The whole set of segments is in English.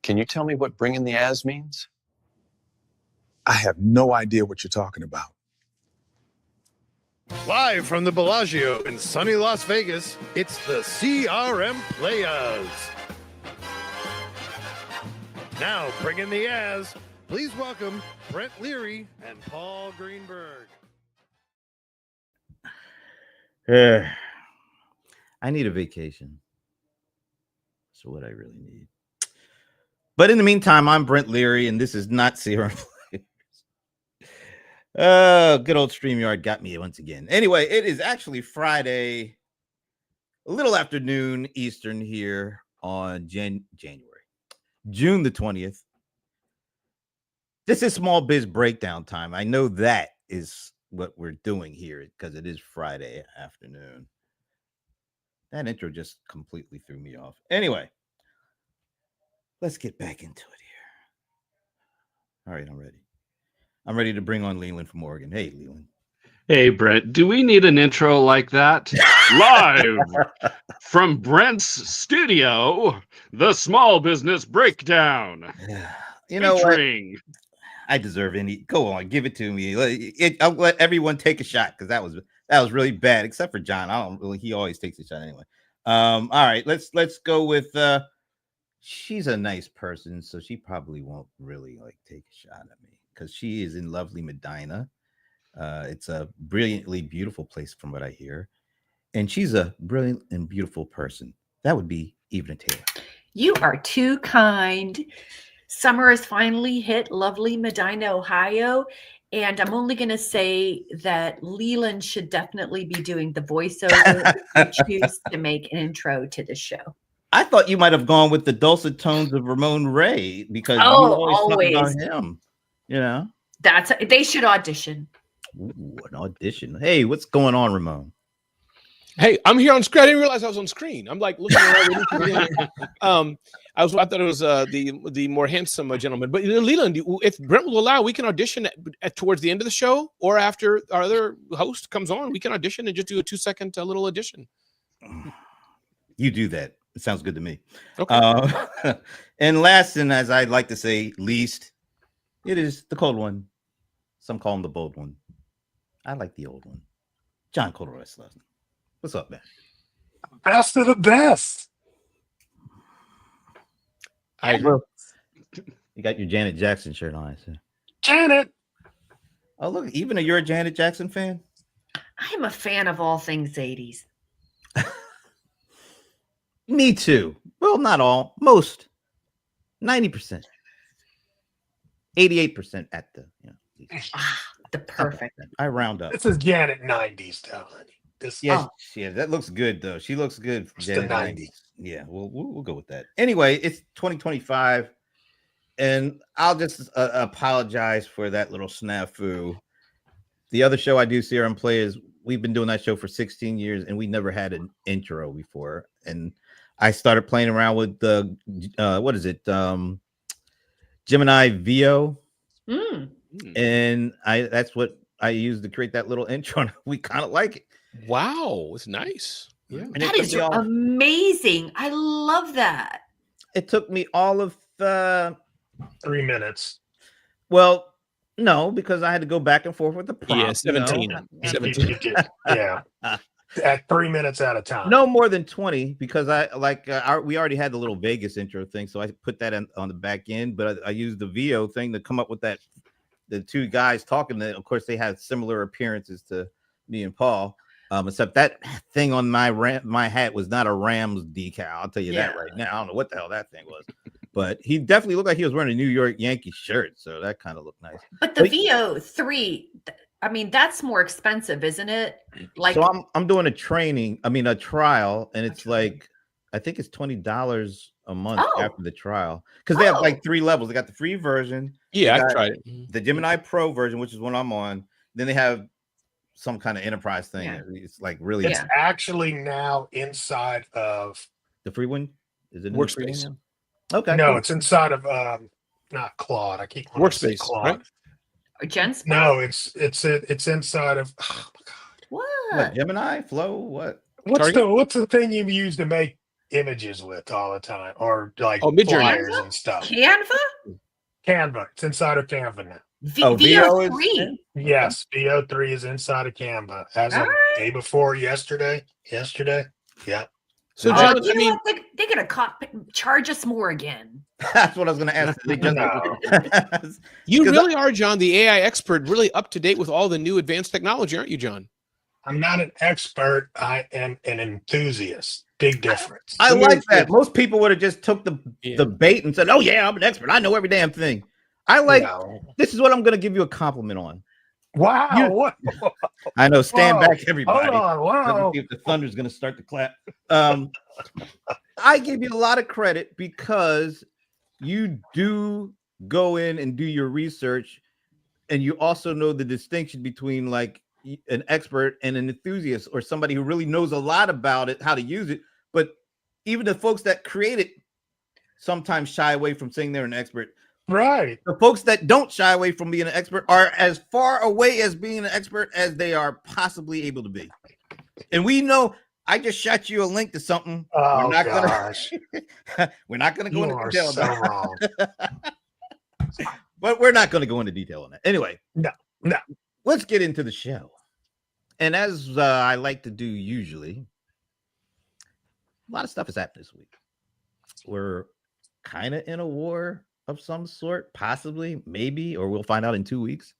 Can you tell me what bringing the as means? I have no idea what you're talking about. Live from the Bellagio in sunny Las Vegas, it's the CRM Players. Now, bringing the as, please welcome Brent Leary and Paul Greenberg. I need a vacation. That's what I really need. But in the meantime, I'm Brent Leary, and this is not CRM Players. Good old StreamYard got me once again. Anyway, it is actually Friday, a little afternoon Eastern here on June the 20th. This is Small Biz Breakdown time. I know that is what we're doing here because it is Friday afternoon. That intro just completely threw me off. Anyway, let's get back into it here. All right, I'm ready. I'm ready to bring on Leland from Oregon. Hey, Leland. Hey, Brent, do we need an intro like that? Live from Brent's studio, the Small Business Breakdown. You know featuring... what? I deserve any. Go on, give it to me. I'll let everyone take a shot because that was really bad, except for John. I don't really. He always takes a shot anyway. All right, let's go with. She's a nice person, so she probably won't really take a shot at me because she is in lovely Medina. It's a brilliantly beautiful place from what I hear, and she's a brilliant and beautiful person. That would be Evelyn Taylor. You are too kind. Summer has finally hit lovely Medina, Ohio, and I'm only going to say that Leland should definitely be doing the voiceover if you choose to make an intro to the show. I thought you might have gone with the dulcet tones of Ramon Ray because you always talk about him. You know, they should audition. Ooh, an audition. Hey, what's going on, Ramon? Hey, I'm here on screen. I didn't realize I was on screen. I'm like looking around. I thought it was the more handsome gentleman. But Leland, if Brent will allow, we can audition at towards the end of the show or after our other host comes on. We can audition and just do a 2-second little audition. You do that. It sounds good to me. Okay. And last, and as I'd like to say, least, it is the cold one. Some call him the bold one. I like the old one. John Corduroy Slauson. What's up, man? Best of the best. You got your Janet Jackson shirt on, I see. Janet. Oh, look, even you're a Janet Jackson fan? I'm a fan of all things 80s. Me too. Well, not all. Most. 90%. 88% at the, the perfect. I round up. This is Janet 90s, though, honey. Yeah, that looks good though. She looks good. It's the 90s. Yeah, we'll go with that. Anyway, it's 2025, and I'll just apologize for that little snafu. The other show I do, CRM Players, we've been doing that show for 16 years, and we never had an intro before. And I started playing around with the what is it? Gemini VO, and that's what I used to create that little intro. And we kind of like it. Wow, it's nice. Yeah, and that is amazing. I love that. It took me all of 3 minutes. Well, no, because I had to go back and forth with the prompt. Yeah, 17. 17. Yeah. At 3 minutes at a time. No more than 20 because we already had the little Vegas intro thing, so I put that on the back end. But I used the VO thing to come up with that. The two guys talking. That of course they had similar appearances to me and Paul, except that thing on my hat was not a Rams decal. I'll tell you that right now. I don't know what the hell that thing was, but he definitely looked like he was wearing a New York Yankees shirt, so that kind of looked nice. But the VO3. I mean, that's more expensive, isn't it? Like, so I'm doing a trial, and it's like I think it's $20 a month after the trial because they have like 3 levels. They got the free version. Yeah, I tried it. The Gemini Pro version, which is what I'm on. Then they have some kind of enterprise thing. Yeah. It's like really. It's actually now inside of the free one. Is it Workspace? Okay. No, it's inside of not Claude. I keep wanting to say Claude. Right? Jen's? No, it's inside of oh my god. What? Gemini Flow? What? What's the thing you use to make images with all the time, or like Oh, Midjourney. flyers and stuff. Canva? Canva. It's inside of Canva now. Oh, VO is VO3. Yes, VO3 is inside of Canva as of Alright. day before yesterday. Yesterday. Yeah. So, Oh, John, you I know mean, what? They're going to charge us more again. That's what I was going to ask. They just- No. you 'Cause really are, John, the AI expert, really up to date with all the new advanced technology, aren't you, John? I'm not an expert. I am an enthusiast. Big difference. I like that. Most people would have just took the Yeah. bait and said, "Oh yeah, I'm an expert. I know every damn thing." I like. No. This is what I'm going to give you a compliment on. Wow. You- What? I know. Stand Whoa. back, everybody. Hold on. Let me Wow. see if the thunder's going to start to clap. I give you a lot of credit because you do go in and do your research, and you also know the distinction between like an expert and an enthusiast, or somebody who really knows a lot about it, how to use it. But even the folks that create it sometimes shy away from saying they're an expert. Right. The folks that don't shy away from being an expert are as far away as being an expert as they are possibly able to be. And we know. I just shot you a link to something. Oh, we're not gosh. we're not gonna go You into are detail so about wrong. but we're not gonna go into detail on that. Anyway, No. Let's get into the show. And as I like to do usually, a lot of stuff has happened this week. We're kind of in a war of some sort, possibly, maybe, or we'll find out in 2 weeks.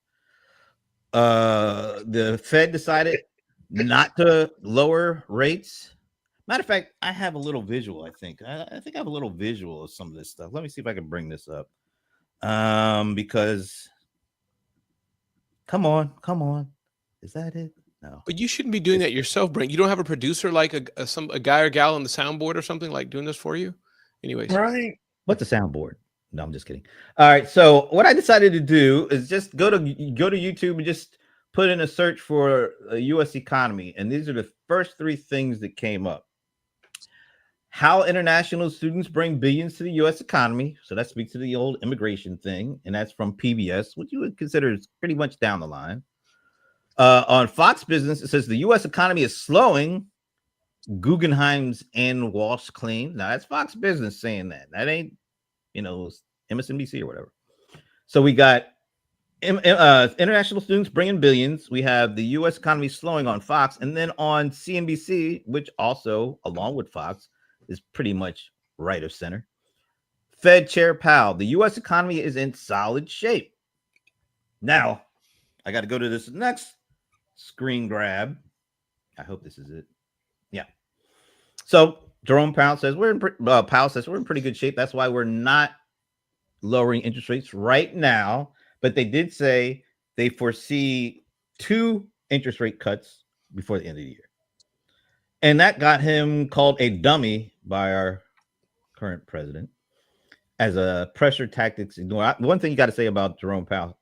The Fed decided not to lower rates. Matter of fact, I have a little visual. I think I have a little visual of some of this stuff. Let me see if I can bring this up. Because come on, is that it? No. But you shouldn't be doing that yourself, Brent. You don't have a producer like a guy or gal on the soundboard or something like doing this for you? Anyways. Right. What's a soundboard? No, I'm just kidding. All right. So what I decided to do is just go to YouTube and just put in a search for a U.S. economy. And these are the first 3 things that came up. How international students bring billions to the U.S. economy. So that speaks to the old immigration thing. And that's from PBS, which you would consider is pretty much down the line. On Fox Business, it says the U.S. economy is slowing. Guggenheim's Ann Walsh claims. Now, that's Fox Business saying that. That ain't, MSNBC or whatever. So we got international students bringing billions. We have the U.S. economy slowing on Fox. And then on CNBC, which also, along with Fox, is pretty much right of center. Fed Chair Powell, the U.S. economy is in solid shape. Now, I got to go to this next screen grab. I hope this is it. Yeah. So Jerome Powell says we're in pretty good shape. That's why we're not lowering interest rates right now. But they did say they foresee 2 interest rate cuts before the end of the year. And that got him called a dummy by our current president as a pressure tactics ignore. One thing you got to say about Jerome Powell,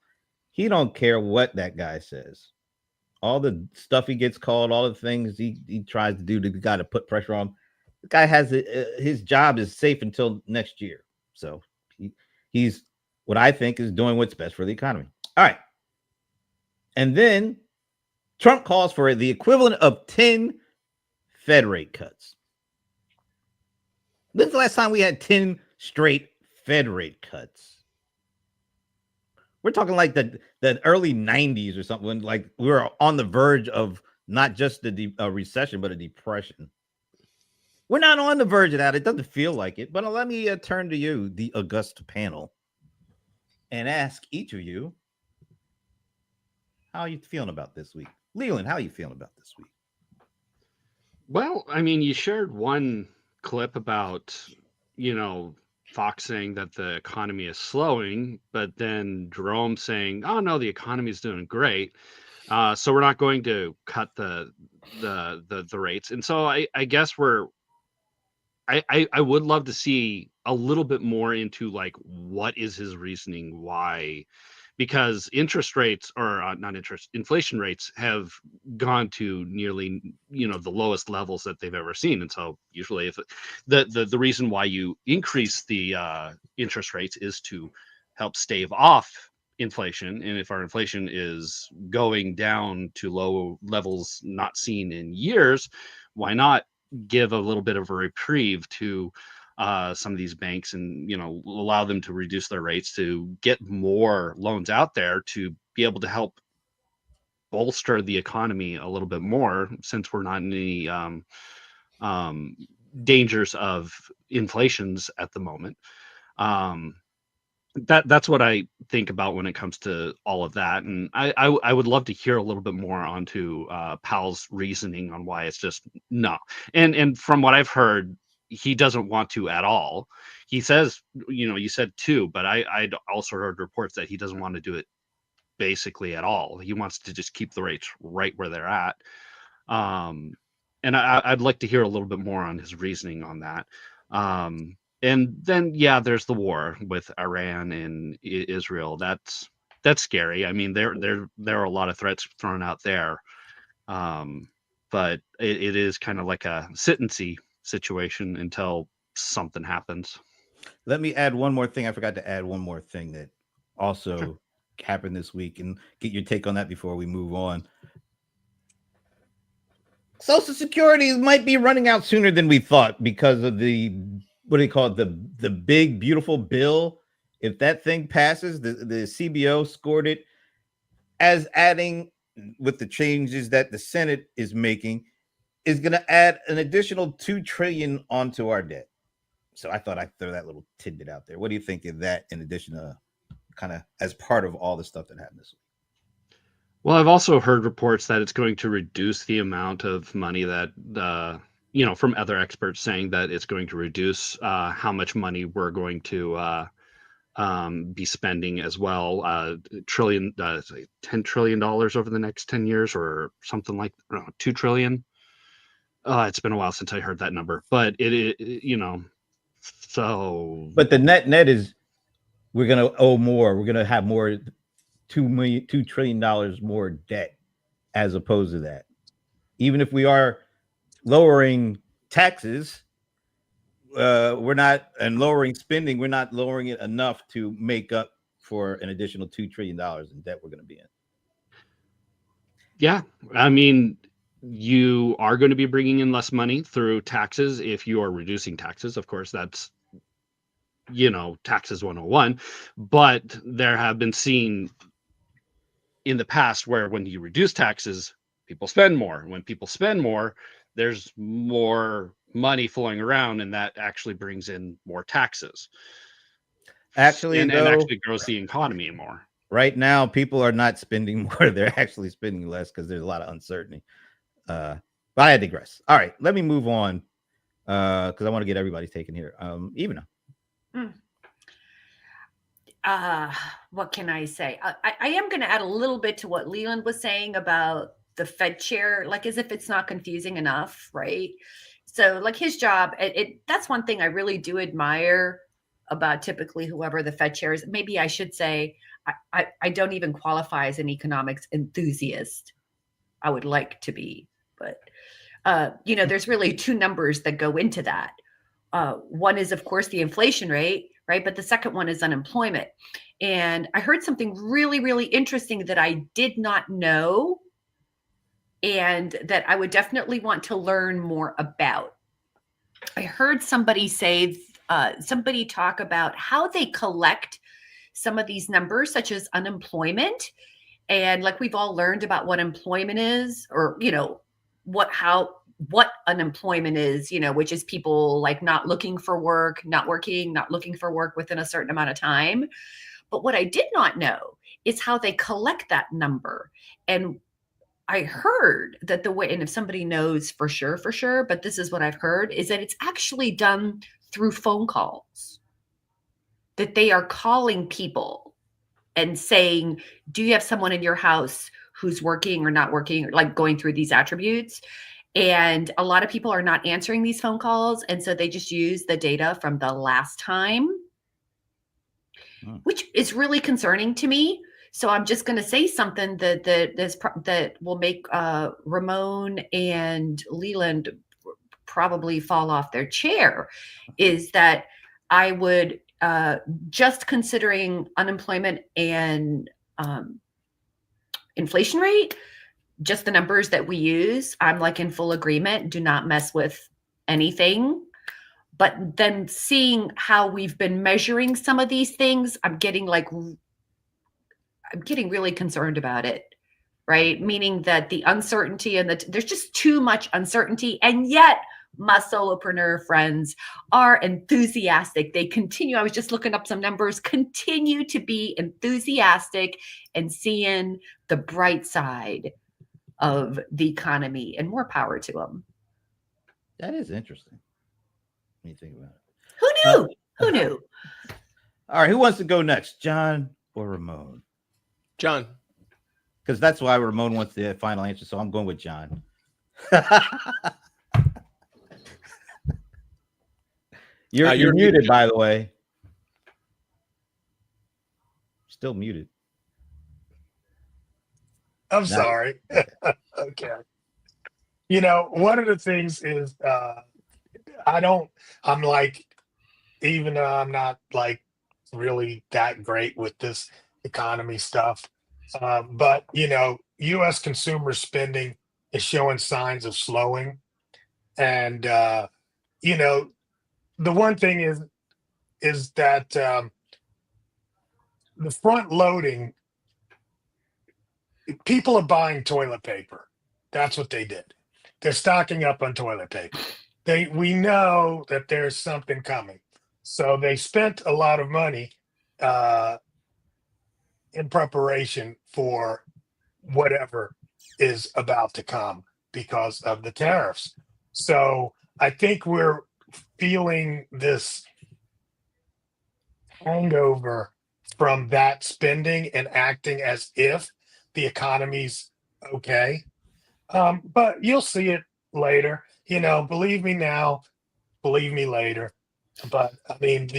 he don't care what that guy says. All the stuff he gets called, all the things he tries to do to the guy to put pressure on. The guy has his job is safe until next year. So he's what I think is doing what's best for the economy. All right. And then Trump calls for the equivalent of 10 Fed rate cuts. When's the last time we had 10 straight Fed rate cuts? We're talking like the early 90s or something, when like we were on the verge of not just a recession, but a depression. We're not on the verge of that. It doesn't feel like it. But let me turn to you, the august panel, and ask each of you, how are you feeling about this week? Leland, how are you feeling about this week? Well, I mean, you shared one clip about, Fox saying that the economy is slowing, but then Jerome saying, "Oh no, the economy is doing great." So we're not going to cut the rates. And so I guess I would love to see a little bit more into like what is his reasoning why, because inflation rates have gone to nearly the lowest levels that they've ever seen. And so usually if the reason why you increase the interest rates is to help stave off inflation, and if our inflation is going down to low levels not seen in years, why not give a little bit of a reprieve to some of these banks, and allow them to reduce their rates to get more loans out there to be able to help bolster the economy a little bit more, since we're not in any dangers of inflations at the moment. That's what I think about when it comes to all of that, and I would love to hear a little bit more onto Powell's reasoning on why it's just no. And from what I've heard, he doesn't want to at all. He says, you said 2, but I'd also heard reports that he doesn't want to do it basically at all. He wants to just keep the rates right where they're at. And I'd like to hear a little bit more on his reasoning on that. And then, there's the war with Iran and Israel. That's scary. I mean, there are a lot of threats thrown out there, but it is kind of like a sit and see situation until something happens. Let me add one more thing. I forgot to add one more thing that also happened this week, and get your take on that before we move on. Social Security might be running out sooner than we thought because of the, what do you call it, the big beautiful bill. If that thing passes, the CBO scored it as adding, with the changes that the Senate is making, is going to add an additional $2 trillion onto our debt. So I thought I'd throw that little tidbit out there. What do you think of that, in addition to kind of as part of all the stuff that happened this week? Well, I've also heard reports that it's going to reduce the amount of money that, from other experts saying that it's going to reduce how much money we're going to be spending as well. $10 trillion over the next 10 years or something like $2 trillion. It's been a while since I heard that number, but so. But the net is, we're going to owe more. We're going to have more, $2 trillion more debt as opposed to that. Even if we are lowering taxes, we're not, and lowering spending, we're not lowering it enough to make up for an additional $2 trillion in debt we're going to be in. Yeah. I mean, you are going to be bringing in less money through taxes if you are reducing taxes. Of course, that's, taxes 101. But there have been seen in the past where when you reduce taxes, people spend more. When people spend more, there's more money flowing around, and that actually brings in more taxes. Actually, and actually grows the economy more. Right now, people are not spending more; they're actually spending less because there's a lot of uncertainty. But I digress. All right, let me move on because I want to get everybody's taken here. Ivana. What can I say? I am going to add a little bit to what Leland was saying about the Fed chair, like as if it's not confusing enough, right? So like his job, that's one thing I really do admire about typically whoever the Fed chair is. Maybe I should say I don't even qualify as an economics enthusiast. I would like to be, but there's really 2 numbers that go into that. One is, of course, the inflation rate, right? But the second one is unemployment. And I heard something really, really interesting that I did not know, and that I would definitely want to learn more about. I heard somebody talk about how they collect some of these numbers, such as unemployment. And like we've all learned about what employment is, or, what unemployment is, which is people like not looking for work, not working, not looking for work within a certain amount of time. But what I did not know is how they collect that number. And I heard that the way, and if somebody knows for sure, but this is what I've heard, is that it's actually done through phone calls, that they are calling people and saying, do you have someone in your house who's working or not working, or like going through these attributes? And a lot of people are not answering these phone calls. And so they just use the data from the last time, which is really concerning to me. So I'm just going to say something that will make Ramon and Leland probably fall off their chair, is that I would, just considering unemployment and inflation rate, just the numbers that we use, I'm like in full agreement. Do not mess with anything. But then seeing how we've been measuring some of these things, I'm getting really concerned about it, right? Meaning that the uncertainty and there's just too much uncertainty. And yet my solopreneur friends are enthusiastic. They continue. I was just looking up some numbers, continue to be enthusiastic and seeing the bright side of the economy, and more power to them. That is interesting. When you think about it. Who knew? Who knew? All right, who wants to go next, John or Ramon? John. Because that's why Ramon wants the final answer, so I'm going with John. You're muted, by the way. Still muted. I'm sorry. Okay. One of the things is I'm like, even though I'm not like really that great with this economy stuff, but U.S. consumer spending is showing signs of slowing. And, the one thing is that the front loading, people are buying toilet paper. That's what they did. They're stocking up on toilet paper. We know that there's something coming. So they spent a lot of money in preparation for whatever is about to come because of the tariffs. So I think we're feeling this hangover from that spending and acting as if the economy's okay. But you'll see it later. Believe me now, believe me later. But I mean,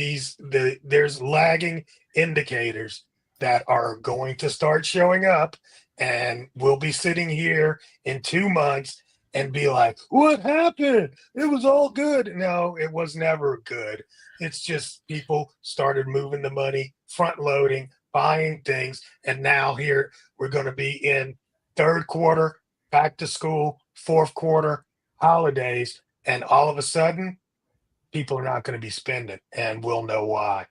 there's lagging indicators that are going to start showing up, and we'll be sitting here in 2 months and be like, what happened? It was all good. No, it was never good. It's just people started moving the money, front loading, buying things. And now here we're going to be in third quarter, back to school, fourth quarter, holidays. And all of a sudden, people are not going to be spending, and we'll know why.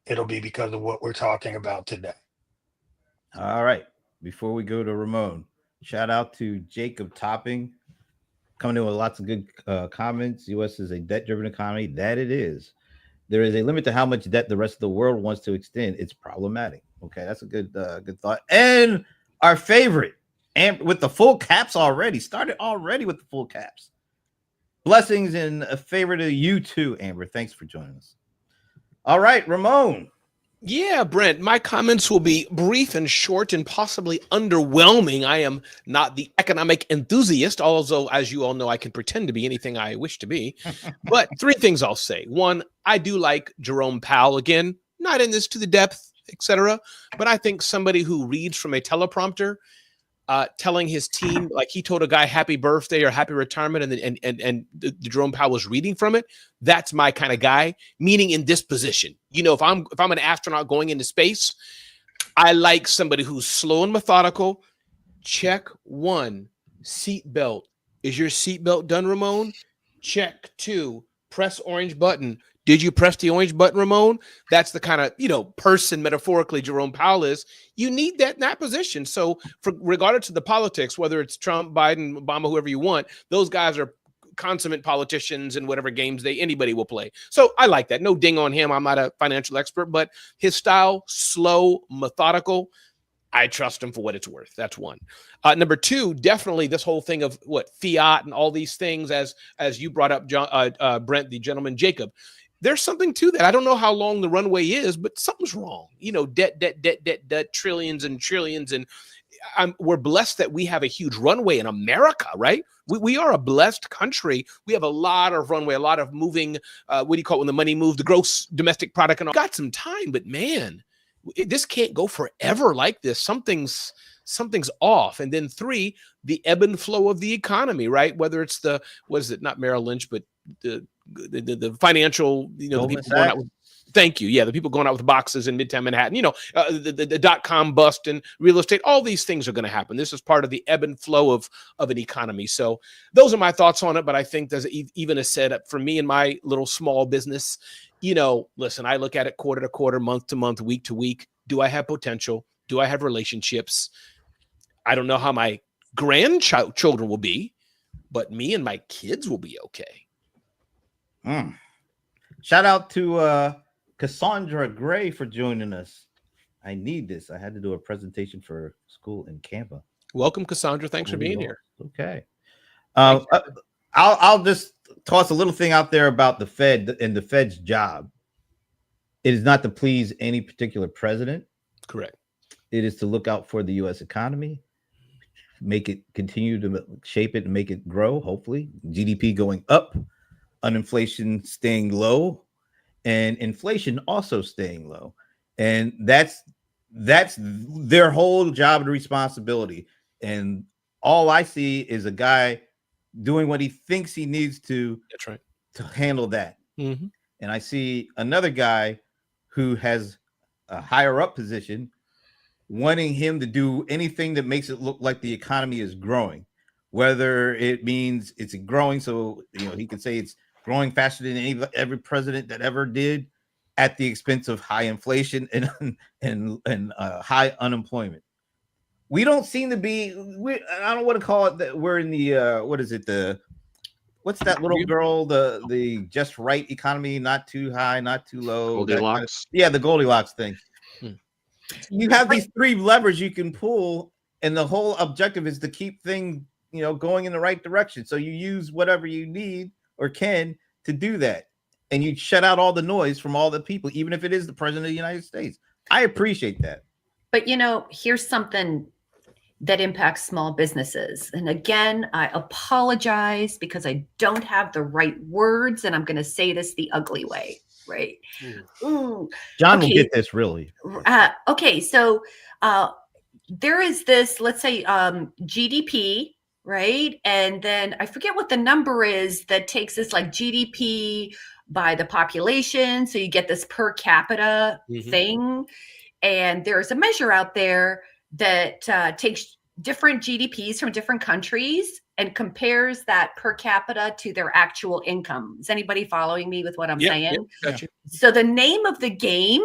It'll be because of what we're talking about today. All right. Before we go to Ramon, shout out to Jacob Topping, coming in with lots of good comments. U.S. is a debt-driven economy. That it is. There is a limit to how much debt the rest of the world wants to extend. It's problematic. Okay, that's a good thought. And our favorite, and with the full caps already, started already with the full caps. Blessings and a favor to you too, Amber. Thanks for joining us. All right, Ramon. Yeah, Brent, my comments will be brief and short and possibly underwhelming. I am not the economic enthusiast, although, as you all know, I can pretend to be anything I wish to be. But 3 things I'll say. 1, I do like Jerome Powell. Again, not in this to the depth, etc. But I think somebody who reads from a teleprompter, telling his team, like he told a guy happy birthday or happy retirement, and the Jerome Powell was reading from it. That's my kind of guy, meaning in this position. If I'm an astronaut going into space, I like somebody who's slow and methodical. Check 1, seatbelt. Is your seatbelt done, Ramon? Check 2, press orange button. Did you press the orange button, Ramon? That's the kind of, person metaphorically Jerome Powell is. You need that in that position. So regardless of the politics, whether it's Trump, Biden, Obama, whoever you want, those guys are consummate politicians in whatever games anybody will play. So I like that. No ding on him. I'm not a financial expert, but his style, slow, methodical. I trust him for what it's worth. That's 1. Number 2, definitely this whole thing of fiat and all these things, as you brought up, John, Brent, the gentleman, Jacob. There's something to that. I don't know how long the runway is, but something's wrong. Debt, trillions and trillions. And we're blessed that we have a huge runway in America, right? We are a blessed country. We have a lot of runway, a lot of moving, what do you call it when the money moves, the gross domestic product, and all. Got some time, but man, this can't go forever like this. Something's off. And then 3, the ebb and flow of the economy, right? Whether it's not Merrill Lynch, but the financial, the people going out with Thank you. Yeah, the people going out with boxes in Midtown Manhattan, the dot-com bust and real estate, all these things are going to happen. This is part of the ebb and flow of an economy. So those are my thoughts on it. But I think there's even a setup for me and my little small business. Listen, I look at it quarter to quarter, month to month, week to week. Do I have potential? Do I have relationships? I don't know how my grandchildren will be, but me and my kids will be okay. Shout out to Cassandra Gray for joining us. I need this. I had to do a presentation for school in Tampa. Welcome, Cassandra. Thanks for being here. Okay. I'll just toss a little thing out there about the Fed and the Fed's job. It is not to please any particular president. Correct. It is to look out for the U.S. economy, make it continue to shape it and make it grow, hopefully. GDP going up, uninflation staying low, and inflation also staying low. And that's their whole job and responsibility. And all I see is a guy doing what he thinks he needs to. That's right. To handle that. Mm-hmm. And I see another guy who has a higher up position wanting him to do anything that makes it look like the economy is growing, whether it means it's growing. So, he can say it's growing faster than every president that ever did at the expense of high inflation and high unemployment. We don't seem to be, I don't want to call it that we're in the, what's that little girl, the just right economy, not too high, not too low. Goldilocks. The Goldilocks thing. You have these three levers you can pull, and the whole objective is to keep things, going in the right direction. So you use whatever you need or can to do that. And you shut out all the noise from all the people, even if it is the president of the United States. I appreciate that. But here's something that impacts small businesses. And again, I apologize because I don't have the right words, and I'm going to say this the ugly way, right? Ooh. John will get this really. Okay, so there is this, let's say, GDP, right? And then I forget what the number is that takes this like GDP by the population. So you get this per capita thing. And there's a measure out there that takes different GDPs from different countries and compares that per capita to their actual income. Is anybody following me with what I'm saying? Yeah, gotcha. So the name of the game,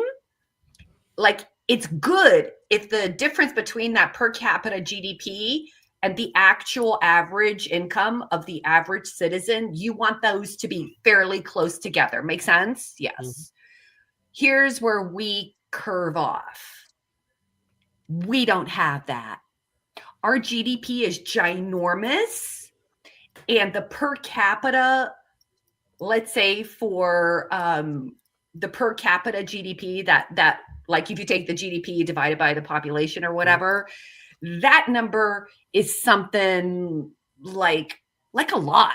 it's good if the difference between that per capita GDP and the actual average income of the average citizen, you want those to be fairly close together. Make sense? Yes. Mm-hmm. Here's where we curve off. We don't have that. Our GDP is ginormous, and the per capita, let's say for the per capita GDP, that like if you take the GDP divided by the population or whatever, that number is something like a lot.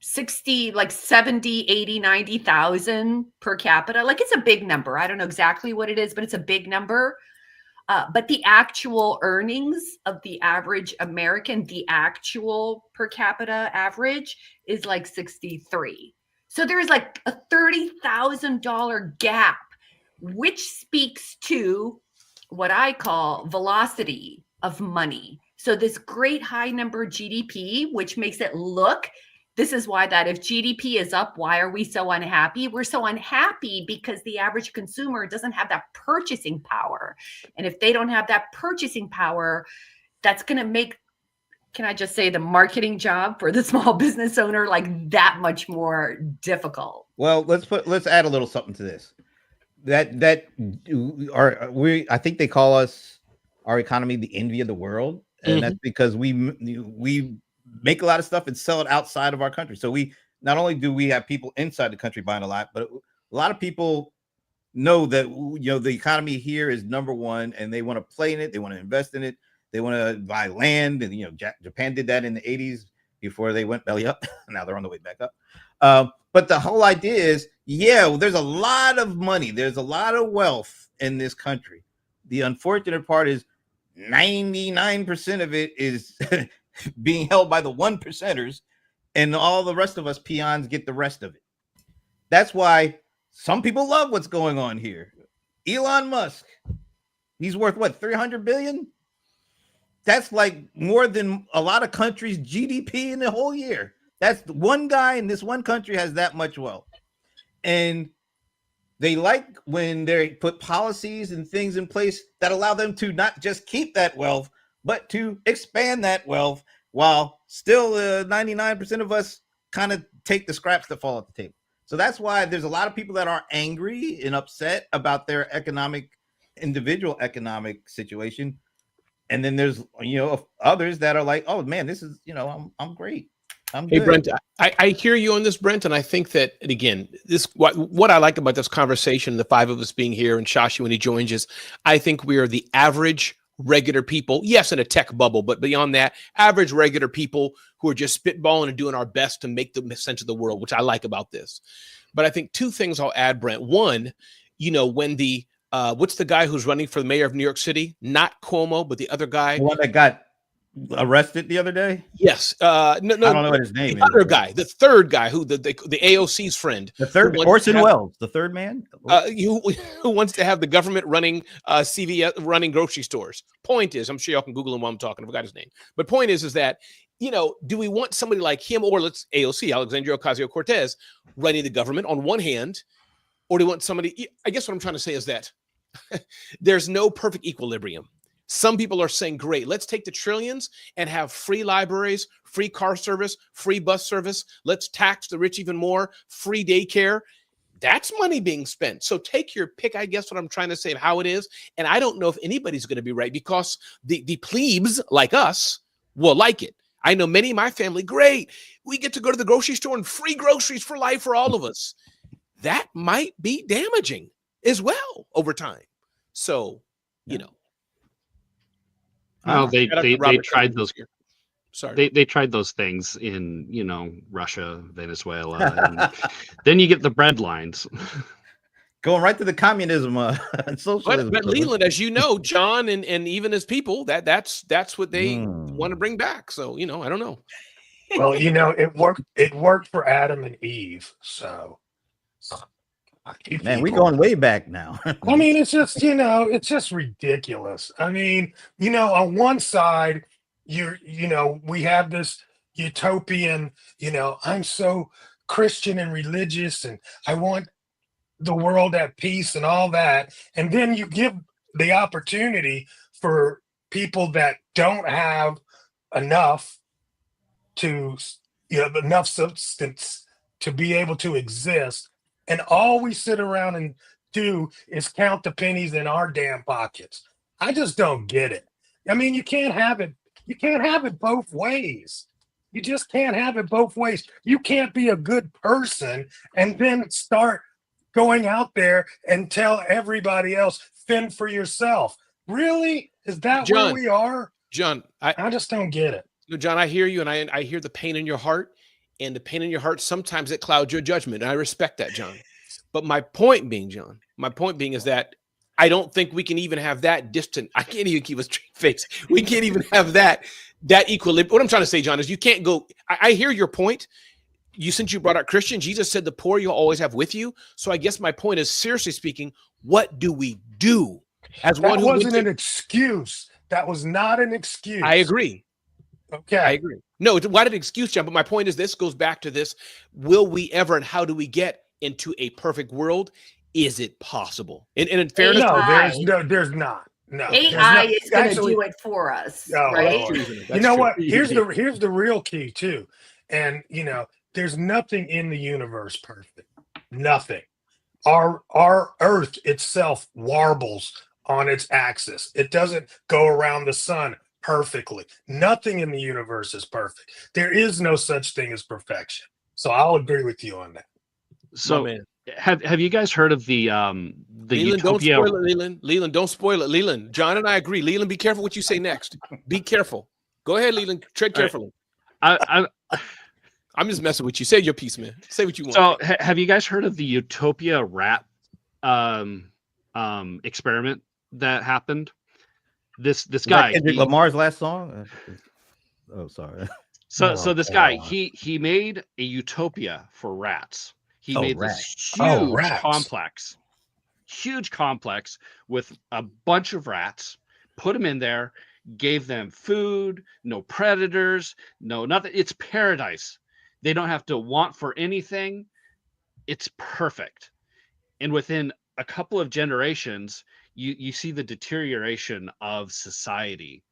60, 70, 80, 90,000 per capita. It's a big number. I don't know exactly what it is, but it's a big number. But the actual earnings of the average American, the actual per capita average is 63. So there's a $30,000 gap, which speaks to what I call velocity of money. So this great high number GDP, which makes it look, this is why that if GDP is up, why are we so unhappy? We're so unhappy because the average consumer doesn't have that purchasing power. And if they don't have that purchasing power, that's going to make, can I just say, the marketing job for the small business owner that much more difficult. Well, let's add a little something to this. I think they call us, our economy, the envy of the world. And that's because we make a lot of stuff and sell it outside of our country. So we not only do we have people inside the country buying a lot, but a lot of people know that the economy here is number one, and they want to play in it, they want to invest in it, they want to buy land, and Japan did that in the 80s before they went belly up. Now they're on the way back up. But the whole idea is, there's a lot of money, there's a lot of wealth in this country. The unfortunate part is 99% of it is being held by the 1%ers, and all the rest of us peons get the rest of it. That's why some people love what's going on here. Elon Musk, he's worth what, 300 billion? That's like more than a lot of countries' GDP in the whole year. That's one guy in this one country has that much wealth. And they like when they put policies and things in place that allow them to not just keep that wealth, but to expand that wealth, while still 99% of us kind of take the scraps that fall at the table. So that's why there's a lot of people that are angry and upset about their individual economic situation. And then there's, others that are like, oh man, this is, I'm great. I'm Hey, good. Brent, I hear you on this, Brent, and I think that, and again, what I like about this conversation, the five of us being here, and Shashi when he joins us, I think we are the average regular people. Yes, in a tech bubble, but beyond that, average regular people who are just spitballing and doing our best to make the sense of the world, which I like about this. But I think two things I'll add, Brent. One, when the what's the guy who's running for the mayor of New York City? Not Cuomo, but the other guy. The one that got arrested the other day? Yes. No, I don't know what his name the is. other guy, the third guy, who the AOC's friend. The third, Orson Welles, the third man? Who wants to have the government running CVS, running grocery stores. Point is, I'm sure y'all can Google him while I'm talking. I forgot his name. But point is that, do we want somebody like him, or let's AOC, Alexandria Ocasio-Cortez, running the government on one hand, or do we want somebody, I guess what I'm trying to say is that there's no perfect equilibrium. Some people are saying, great, let's take the trillions and have free libraries, free car service, free bus service. Let's tax the rich even more, free daycare. That's money being spent. So take your pick, I guess what I'm trying to say, of how it is. And I don't know if anybody's going to be right, because the plebes like us will like it. I know many of my family, great, we get to go to the grocery store and free groceries for life for all of us. That might be damaging as well over time. So, Well, they tried those. Sorry, They tried those things in Russia, Venezuela, and then you get the bread lines. Going right to the communism and socialism. But Leland, as you know, John and even his people, that's what they want to bring back. So I don't know. Well, it worked. It worked for Adam and Eve. So, Man, we're going way back now. I mean, it's just it's just ridiculous. I mean, on one side, we have this utopian. I'm so Christian and religious, and I want the world at peace and all that. And then you give the opportunity for people that don't have enough enough substance to be able to exist. And all we sit around and do is count the pennies in our damn pockets. I just don't get it. I mean, you can't have it. You can't have it both ways. You just can't have it both ways. You can't be a good person and then start going out there and tell everybody else, fend for yourself. Really? Is that where we are? John, I just don't get it. John, I hear you, and I hear the pain in your heart, and the pain in your heart, sometimes it clouds your judgment, and I respect that, John. But my point being, John, is that I don't think we can even have that distant. I can't even keep a straight face. We can't even have that equilibrium. What I'm trying to say, John, is you can't go. I hear your point. Since you brought up Christian, Jesus said the poor you'll always have with you. So I guess my point is, seriously speaking, what do we do? That wasn't an excuse. That was not an excuse. I agree. Okay. I agree. No, it's not an excuse, John. But my point is, this goes back to this. Will we ever, and how do we get into a perfect world? Is it possible? And in fairness, there's not. No, AI is going to do it for us, right? You know what? Here's the real key too, and there's nothing in the universe perfect. Nothing. Our Earth itself warbles on its axis. It doesn't go around the sun perfectly. Nothing in the universe is perfect. There is no such thing as perfection. So I'll agree with you on that. So have you guys heard of the Leland, Utopia? don't spoil it, Leland. Leland, don't spoil it. Leland, John and I agree. Leland, be careful what you say next. Be careful. Go ahead, Leland. Tread carefully. I'm just messing with you. Say your piece, man. Say what you want. So have you guys heard of the Utopia rat experiment that happened? This guy, Kendrick Lamar's last song. Oh, sorry. So this guy, he made a utopia for rats. He Oh, made rats. this Oh, rats. huge complex with a bunch of rats, put them in there, gave them food, no predators, no nothing. It's paradise. They don't have to want for anything. It's perfect. And within a couple of generations, you see the deterioration of society.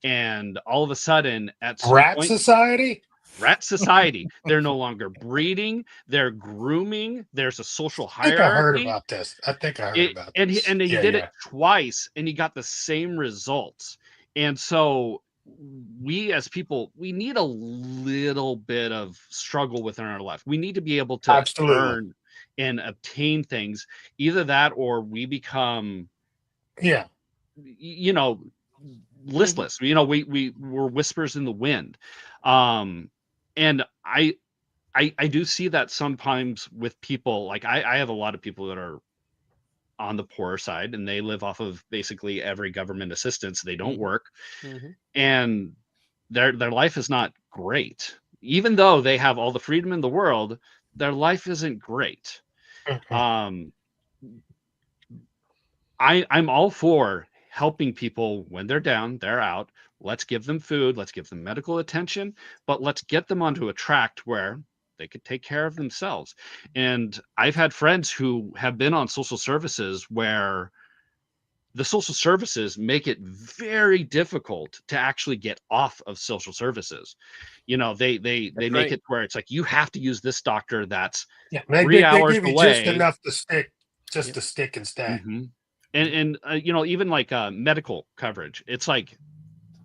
And all of a sudden, at some Rat point, society? rat society, they're no longer breeding, they're grooming, there's a social I think I heard hierarchy. about this. I think I heard It, about and this. he Yeah, did yeah. it twice, and he got the same results. And so we as people, we need a little bit of struggle within our life. We need to be able to Absolutely. earn and obtain things. Either that, or we become, Yeah. you know, listless. You know, we're whispers in the wind. And I do see that sometimes with people. Like I have a lot of people that are on the poorer side, and they live off of basically every government assistance. They don't work, and their life is not great. Even though they have all the freedom in the world, their life isn't great. Mhm. I'm all for helping people when they're down, they're out. Let's give them food, let's give them medical attention, but let's get them onto a track where they could take care of themselves. And I've had friends who have been on social services where the social services make it very difficult to actually get off of social services. You know, they make right. it where it's like you have to use this doctor that's Yeah. 3 They hours give you just away. enough to stick, Yep. to stick and stay. Mhm. And you know, even like medical coverage, it's like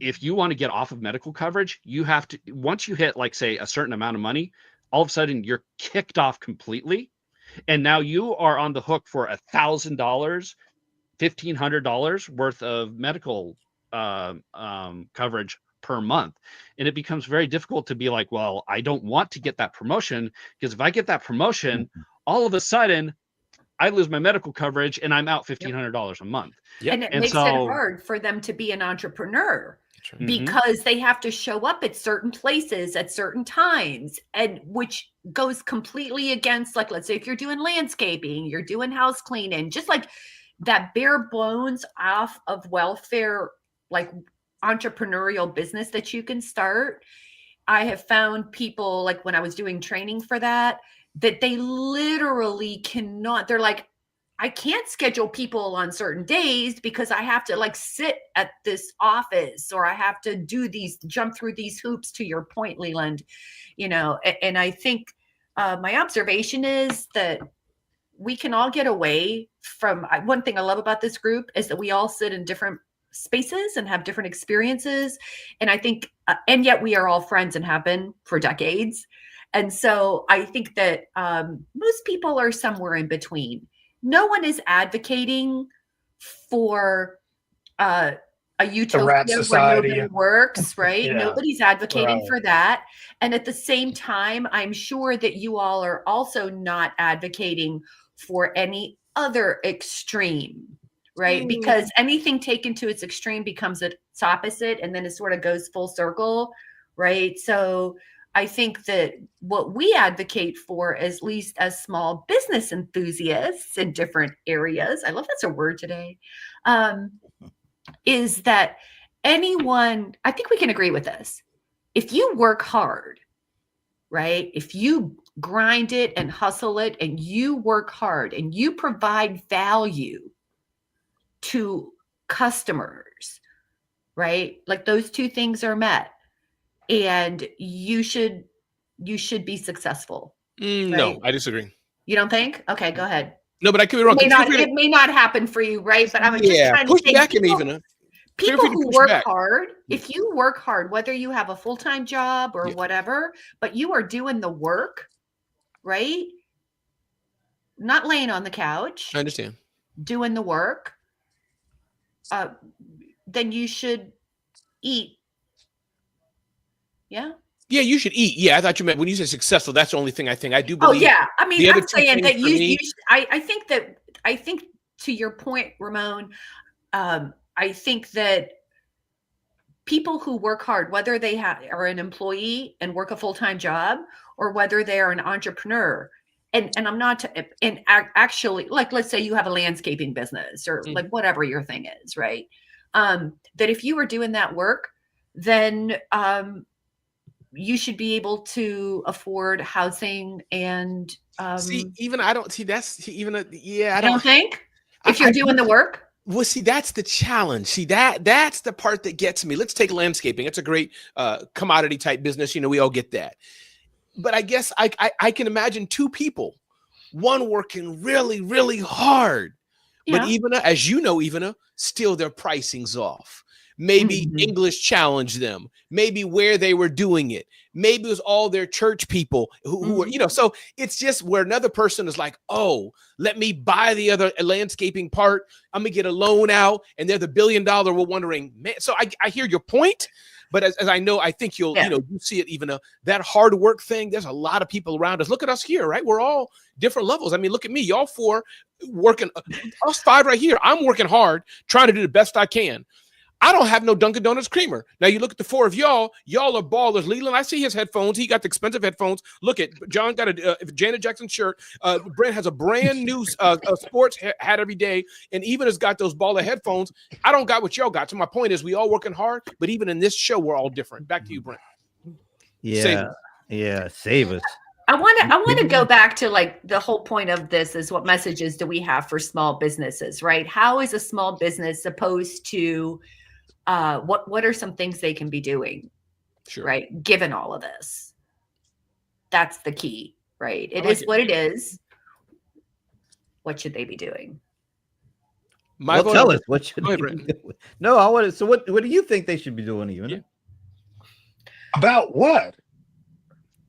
if you want to get off of medical coverage, you have to, once you hit like say a certain amount of money, all of a sudden you're kicked off completely, and now you are on the hook for $1,000, $1,500 worth of medical coverage per month. And it becomes very difficult to be like, well, I don't want to get that promotion, because if I get that promotion, all of a sudden I lose my medical coverage and I'm out $1,500 a month. Yep. And it And makes it so- hard for them to be an entrepreneur That's right. Mhm. because they have to show up at certain places at certain times, and which goes completely against, like, let's say if you're doing landscaping, you're doing house cleaning, just like that bare bones off of welfare, like entrepreneurial business that you can start. I have found people, like when I was doing training for that they literally cannot, they're like, I can't schedule people on certain days because I have to like sit at this office, or I have to do these, jump through these hoops, to your point, Leland, you know. And I think my observation is that we can all get away from, one thing I love about this group is that we all sit in different spaces and have different experiences. And I think, and yet we are all friends and have been for decades. And so I think that most people are somewhere in between. No one is advocating for a utopia rat where society. nobody works, right? Yeah. Nobody's advocating Right. for that. And at the same time, I'm sure that you all are also not advocating for any other extreme, right? Because anything taken to its extreme becomes its opposite, and then it sort of goes full circle, right? So I think that what we advocate for, at least as small business enthusiasts in different areas, I love that's a word today, is that anyone, I think we can agree with this. If you work hard, right? If you grind it and hustle it and you work hard and you provide value to customers, right? Like those two things are met, and you should be successful. No, Right. I disagree. You don't think? Okay, go ahead. No, but I could be wrong. It may not happen for you, right? But I'm just trying to push say back and people, even. people free to who push work back. hard, if you work hard, whether you have a full-time job or Yeah. whatever, but you are doing the work, right? Not laying on the couch, I understand. doing the work, then you should eat. Yeah. Yeah, you should eat. Yeah, I thought you meant when you said successful. That's the only thing I think. I do Oh believe. yeah. I mean, the other I'm two saying things that for me- I think to your point, Ramon, I think that people who work hard, whether they are an employee and work a full-time job, or whether they are an entrepreneur and I'm not, and actually, like, let's say you have a landscaping business or like whatever your thing is, right? That if you were doing that work, then you should be able to afford housing and See, even I don't see that's even a yeah. I I don't don't. think if you're doing the work. Well, see, that's the challenge. See, that's the part that gets me. Let's take landscaping. It's a great commodity type business. You know, we all get that. But I guess I can imagine two people, one working really, really hard. Yeah. But even as you know, even still their pricing's off. Maybe English challenged them. Maybe where they were doing it. Maybe it was all their church people who were, you know, so it's just where another person is like, oh, let me buy the other landscaping part. I'm going to get a loan out. And they're the $1 billion. We're wondering, man. So I hear your point. But as I know, I think you'll, you know, you see it even that hard work thing. There's a lot of people around us. Look at us here, right? We're all different levels. I mean, look at me. Y'all four working, us five right here. I'm working hard, trying to do the best I can. I don't have no Dunkin' Donuts creamer. Now you look at the four of y'all are ballers. Leland, I see his headphones. He got the expensive headphones. Look at John got a Janet Jackson shirt. Brent has a brand new sports hat every day, and even has got those baller headphones. I don't got what y'all got. So my point is, we all working hard, but even in this show, we're all different. Back to you, Brent. Save us. I want to go back to like the whole point of this is what messages do we have for small businesses, right? How is a small business supposed to what are some things they can be doing, right? Given all of this, that's the key, right? It is what it is. What should they be doing? Tell us what should they be doing. No, I want to. So what do you think they should be doing, even? About what?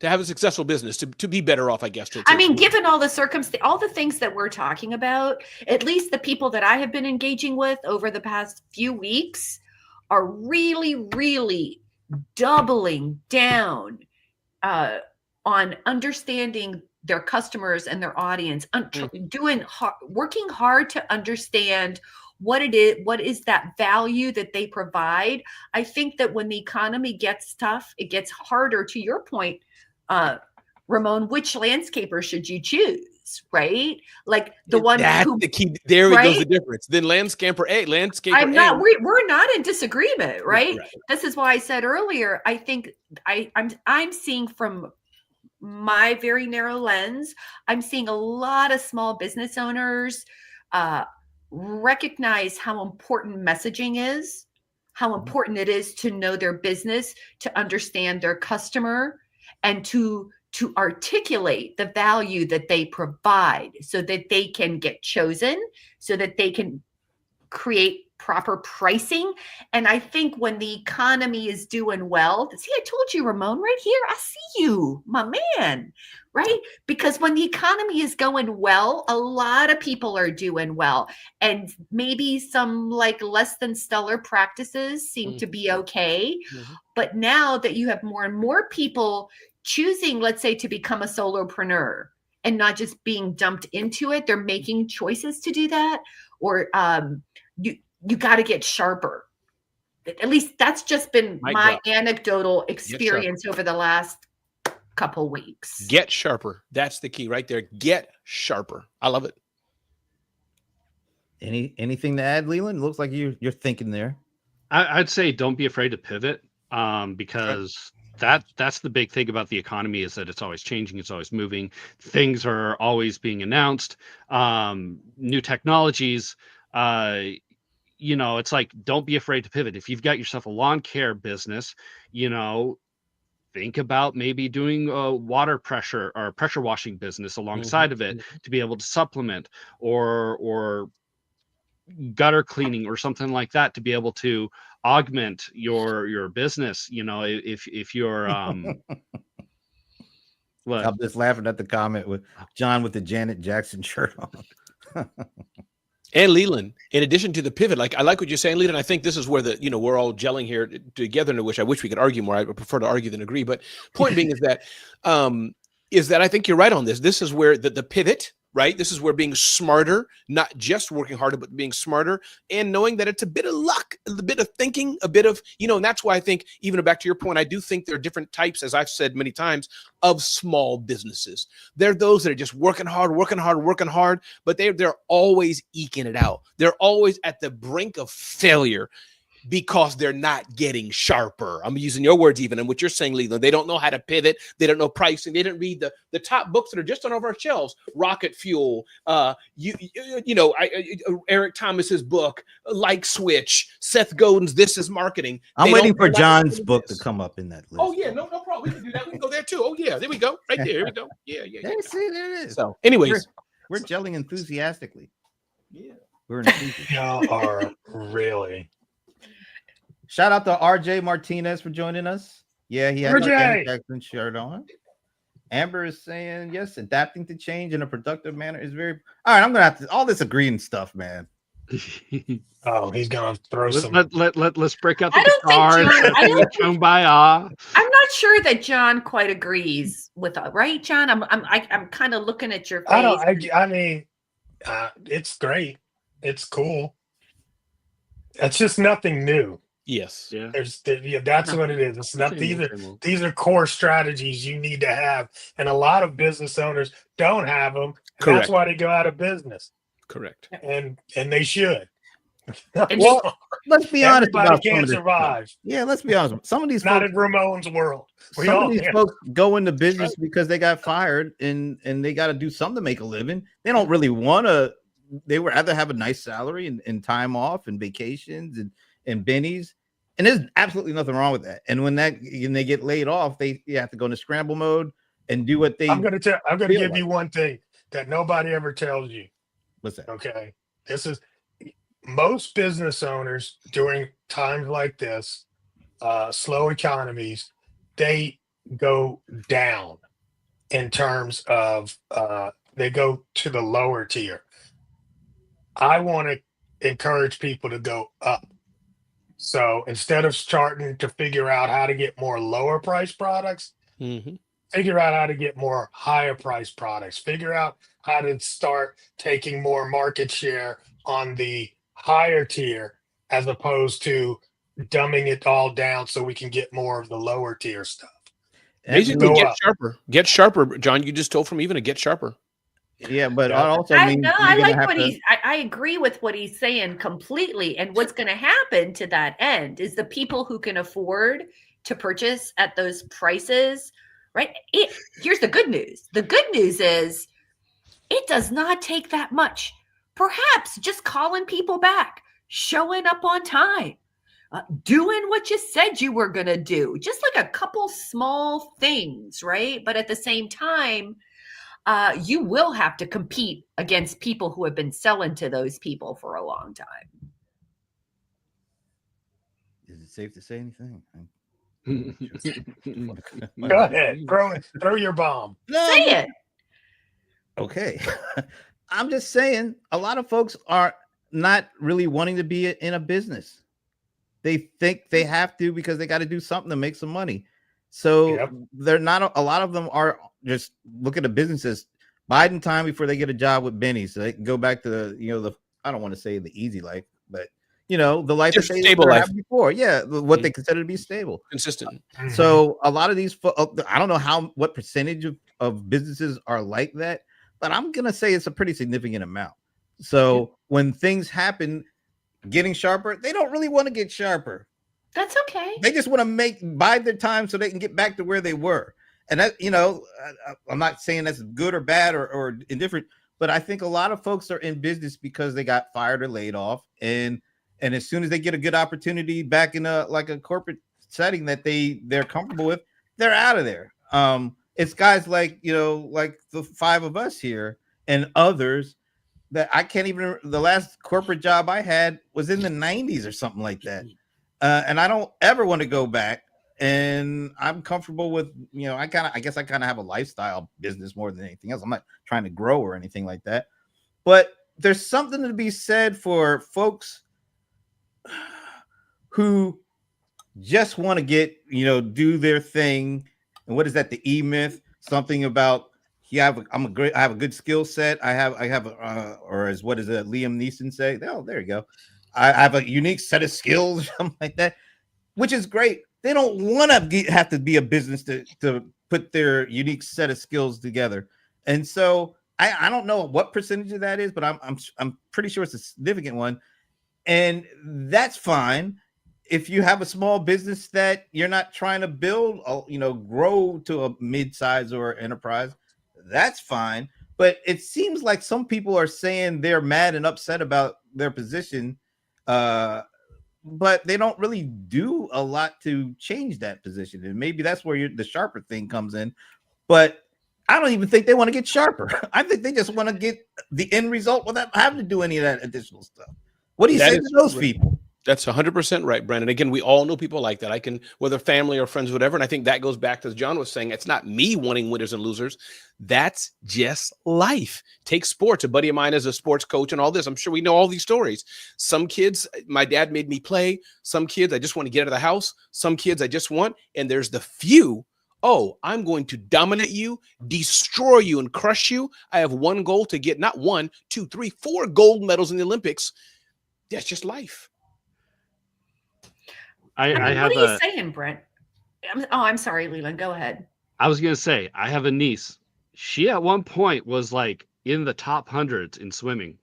To have a successful business, to be better off, I guess. I mean, given all the circumstances, all the things that we're talking about, at least the people that I have been engaging with over the past few weeks are really, really doubling down on understanding their customers and their audience, working hard to understand what it is, what is that value that they provide. I think that when the economy gets tough, it gets harder. To your point, Ramon, which landscaper should you choose? Right, like the one that's the key. There goes the difference. Then landscaper A. We're not in disagreement, right? This is why I said earlier. I think I'm seeing from my very narrow lens. I'm seeing a lot of small business owners recognize how important messaging is, how important it is to know their business, to understand their customer, and to articulate the value that they provide so that they can get chosen, so that they can create proper pricing. And I think when the economy is doing well, see, I told you, Ramon, right here, I see you, my man, right? Because when the economy is going well, a lot of people are doing well. And maybe some like less than stellar practices seem to be okay. But now that you have more and more people choosing, let's say, to become a solopreneur and not just being dumped into it, they're making choices to do that. Or you got to get sharper. At least that's just been my anecdotal experience over the last couple weeks. Get sharper. That's the key right there. Get sharper. I love it. Anything to add, Leland? Looks like you're thinking there. I'd say don't be afraid to pivot, because that's the big thing about the economy is that it's always changing, it's always moving, things are always being announced, new technologies. You know, it's like, don't be afraid to pivot. If you've got yourself a lawn care business, you know, think about maybe doing a water pressure or pressure washing business alongside of it to be able to supplement, or gutter cleaning or something like that to be able to augment your business. You know, if you're what? I'm just laughing at the comment with John with the Janet Jackson shirt on. And Leland, in addition to the pivot, like I like what you're saying, Leland. I think this is where we're all gelling here together, and I wish we could argue more. I prefer to argue than agree. But point being is that I think you're right on this. This is where the pivot, right? This is where being smarter, not just working harder, but being smarter, and knowing that it's a bit of luck, a bit of thinking, a bit of, and that's why I think, even back to your point, I do think there are different types, as I've said many times, of small businesses. There are those that are just working hard, but they're always eking it out. They're always at the brink of failure because they're not getting sharper. I'm using your words even, and what you're saying, Leland. They don't know how to pivot. They don't know pricing. They didn't read the top books that are just on over our shelves. Rocket Fuel, Eric Thomas's book, Like Switch, Seth Godin's This Is Marketing. I'm They waiting don't- for they're not John's doing book this. to come up in that list. Oh yeah, no problem. We can do that. We can go there too. Oh yeah, there we go. Right there. Here we go. Yeah. There, see, there it is. So, anyways, We're gelling enthusiastically. yeah. We're enthusiastic. Y'all are really. Shout out to RJ Martinez for joining us. Yeah, he had a RJ! Janet Jackson shirt on. Amber is saying, yes, adapting to change in a productive manner is very. All right, I'm gonna have to all this agreeing stuff, man. Oh, he's gonna throw some. Let's break out the I don't think guitars. John- I don't Let's kumbaya. I'm not sure that John quite agrees with right, John. I'm kind of looking at your face. I mean, it's great. It's cool. It's just nothing new. Yes. Yeah. That's what it is. It's not these are core strategies you need to have, and a lot of business owners don't have them. Correct. That's why they go out of business, Correct. and they should. Well, let's be honest Everybody about some can't of this survive. stuff. Yeah, let's be honest. Some of these Not folks, in Ramon's world. We some all of these have. folks go into business because they got fired and they got to do something to make a living. They don't really want to. They would rather have a nice salary and time off and vacations and bennies. And there's absolutely nothing wrong with that. And when they get laid off, they have to go into scramble mode and do what they. I'm gonna feel give like. you one thing that nobody ever tells you. What's that? Okay, this is most business owners during times like this, slow economies, they go down in terms of they go to the lower tier. I want to encourage people to go up. So instead of starting to figure out how to get more lower price products, Mm-hmm. figure out how to get more higher price products, figure out how to start taking more market share on the higher tier as opposed to dumbing it all down so we can get more of the lower tier stuff. Basically, go get up. sharper. Get sharper, John. You just told from even to get sharper. Yeah, but Yeah. I also I mean, know. you're I gonna like have what to- he's. I agree with what he's saying completely. And what's going to happen to that end is the people who can afford to purchase at those prices, right? Here's the good news. The good news is it does not take that much. Perhaps just calling people back, showing up on time, doing what you said you were going to do, just like a couple small things, right? But at the same time, you will have to compete against people who have been selling to those people for a long time. Is it safe to say anything? Go ahead, throw your bomb. Say it. Okay. I'm just saying a lot of folks are not really wanting to be in a business. They think they have to because they got to do something to make some money. So Yep. they're not, a lot of them are just look at the businesses, biding time before they get a job with Benny. So they can go back to the I don't want to say the easy life, but the life Just that they stable were life. having before. Yeah. What they consider to be stable. Consistent. So a lot of these, I don't know what percentage of businesses are like that, but I'm going to say it's a pretty significant amount. So when things happen, getting sharper, they don't really want to get sharper. That's okay. They just want to bide their time so they can get back to where they were. And that, I'm not saying that's good or bad or indifferent, but I think a lot of folks are in business because they got fired or laid off. And as soon as they get a good opportunity back in a corporate setting that they're comfortable with, they're out of there. It's guys like the five of us here and others that I can't even, the last corporate job I had was in the 90s or something like that. And I don't ever want to go back. And I'm comfortable with, I guess I kind of have a lifestyle business more than anything else. I'm not trying to grow or anything like that. But there's something to be said for folks who just want to get, do their thing. And what is that? The E-Myth, something about I have a good skill set. I have or as what does Liam Neeson say? Oh, there you go. I have a unique set of skills, something like that, which is great. They don't want to have to be a business to put their unique set of skills together. And so I don't know what percentage of that is, but I'm pretty sure it's a significant one. And that's fine if you have a small business that you're not trying to build, grow to a mid-size or enterprise. That's fine. But it seems like some people are saying they're mad and upset about their position, but they don't really do a lot to change that position. And maybe that's where the sharper thing comes in. But I don't even think they want to get sharper. I think they just want to get the end result without having to do any of that additional stuff. What do you say to those people? That's 100% right, Brandon. Again, we all know people like that. I can, whether family or friends, whatever. And I think that goes back to, as John was saying, it's not me wanting winners and losers. That's just life. Take sports. A buddy of mine is a sports coach and all this. I'm sure we know all these stories. Some kids, my dad made me play. Some kids, I just want to get out of the house. Some kids, I just want. And there's the few. Oh, I'm going to dominate you, destroy you, and crush you. I have one goal to get not 1, 2, 3, 4 gold medals in the Olympics. That's just life. I have what are you saying, Brent? I'm sorry, Leland. Go ahead. I was gonna say I have a niece. She at one point was like in the top hundreds in swimming.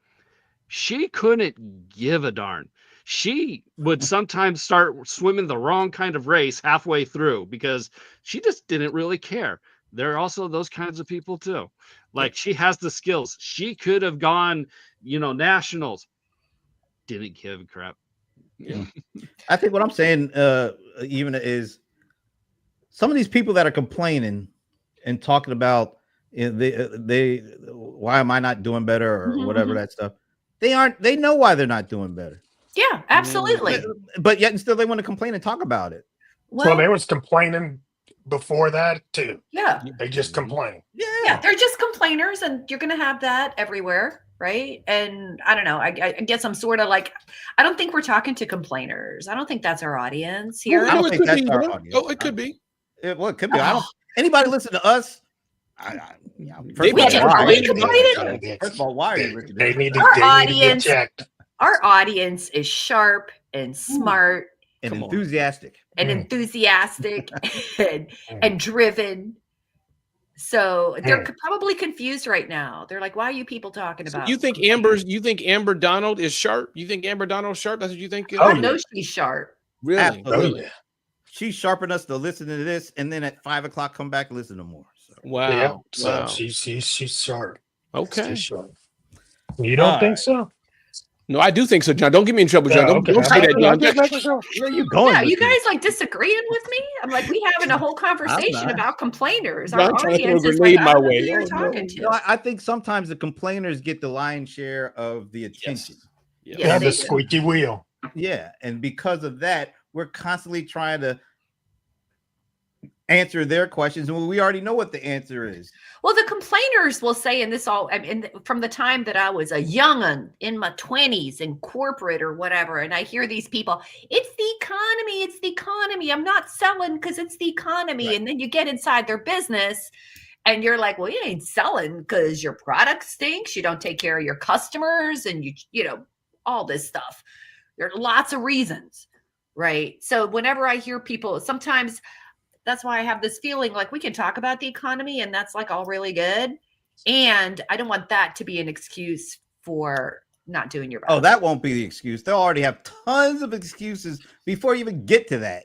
She couldn't give a darn. She would sometimes start swimming the wrong kind of race halfway through because she just didn't really care. There are also those kinds of people too. Like she has the skills. She could have gone, nationals. Didn't give a crap. Yeah. I think what I'm saying even is some of these people that are complaining and talking about they why am I not doing better or whatever that stuff. They know why they're not doing better. Yeah, absolutely. But yet and still they want to complain and talk about it. Well, they was complaining before that too. Yeah. They just complain. Yeah, they're just complainers, and you're going to have that everywhere, right? And I don't know. I guess I'm sort of like, I don't think we're talking to complainers. I don't think that's our audience here. I don't think that's our audience. Oh, it could be. It could be. I don't. Anybody listen to us? We just complained. First of all, why are you They need to get checked. Our audience is sharp and smart and enthusiastic and and driven. So they're probably confused right now. They're like, why are you people talking about? You think Amber Donald is sharp? You think Amber Donald's sharp? That's what you think? I know she's sharp. Really? Absolutely. She's sharp enough to listen to this and then at 5 o'clock come back and listen to more. So. Wow. Yeah, so wow. she's sharp. Okay. She's sharp. You don't think so? No, I do think so, John. Don't get me in trouble, John. Don't say that, John. Where are you going? Yeah, you guys like disagreeing with me? I'm like, we having a whole conversation about complainers. Our audience is like, my way. You're talking to. No, I think sometimes the complainers get the lion's share of the attention. Yes. Yeah, the squeaky wheel. Yeah, and because of that, we're constantly trying to answer their questions, and we already know what the answer is. Well, the complainers will say, and this all, from the time that I was a young'un in my 20s in corporate or whatever, and I hear these people, it's the economy. I'm not selling because it's the economy. Right. And then you get inside their business and you're like, well, you ain't selling because your product stinks. You don't take care of your customers and you know, all this stuff. There are lots of reasons, right? So whenever I hear people, sometimes that's why I have this feeling like we can talk about the economy and that's like all really good. And I don't want that to be an excuse for not doing your best. Oh, that won't be the excuse. They'll already have tons of excuses before you even get to that,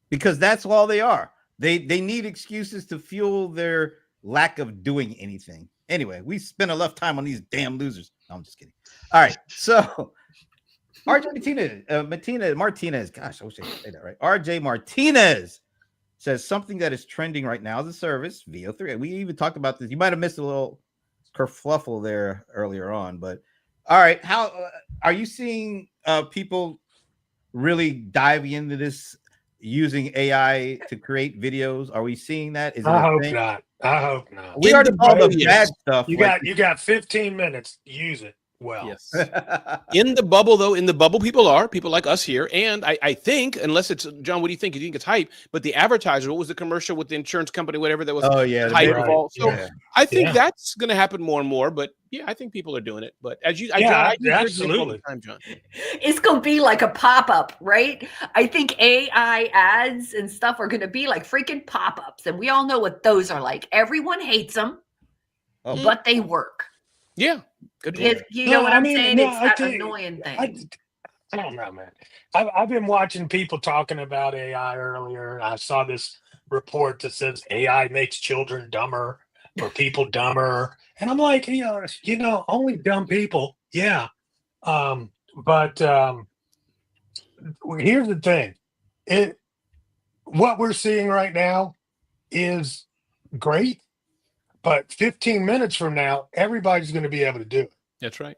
because that's all they are. They need excuses to fuel their lack of doing anything. Anyway, we spend enough time on these damn losers. No, I'm just kidding. All right. So RJ Martinez, gosh, I wish I could say that right. RJ Martinez says something that is trending right now is a service, VO3. We even talked about this. You might have missed a little kerfluffle there earlier on, but all right. How are you seeing people really diving into this using AI to create videos? Are we seeing that? Is it I hope not. I hope not. We already all the bad stuff. You got 15 minutes. Use it. well. Yes. In the bubble, though, in the bubble, people like us here. And I think, unless it's John, what do you think? You think it's hype? But the advertiser, what was the commercial with the insurance company, whatever that was? Oh yeah, the hype big- of all. So yeah. I think Yeah. that's going to happen more and more. But yeah, I think people are doing it. But as you, Yeah, John, I use your example all absolutely. the time, John. It's going to be like a pop-up, right? I think AI ads and stuff are going to be like freaking pop-ups. And we all know what those are like. Everyone hates them, Oh, but they work. Yeah, good point. You know what I'm saying? no, It's I that think- annoying thing. I don't know, man. I've been watching people talking about AI earlier. I saw this report that says AI makes children dumber or people dumber, and I'm like, only dumb people. Yeah, but here's the thing: what we're seeing right now is great, but 15 minutes from now, everybody's going to be able to do it. That's right.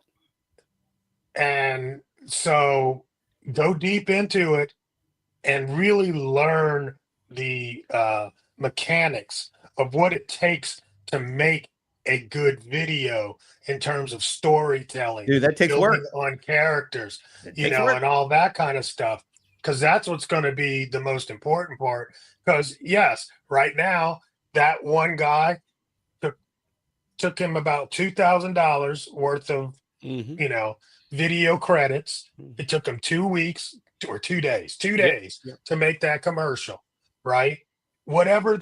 And so go deep into it and really learn the mechanics of what it takes to make a good video in terms of storytelling, dude, that takes work. building on characters, It you takes know, work. and all that kind of stuff. Because that's what's going to be the most important part. Because yes, right now that one guy took him about $2,000 worth of Mhm. video credits. It took him 2 weeks or 2 days, 2 days yep. to make that commercial, right? Whatever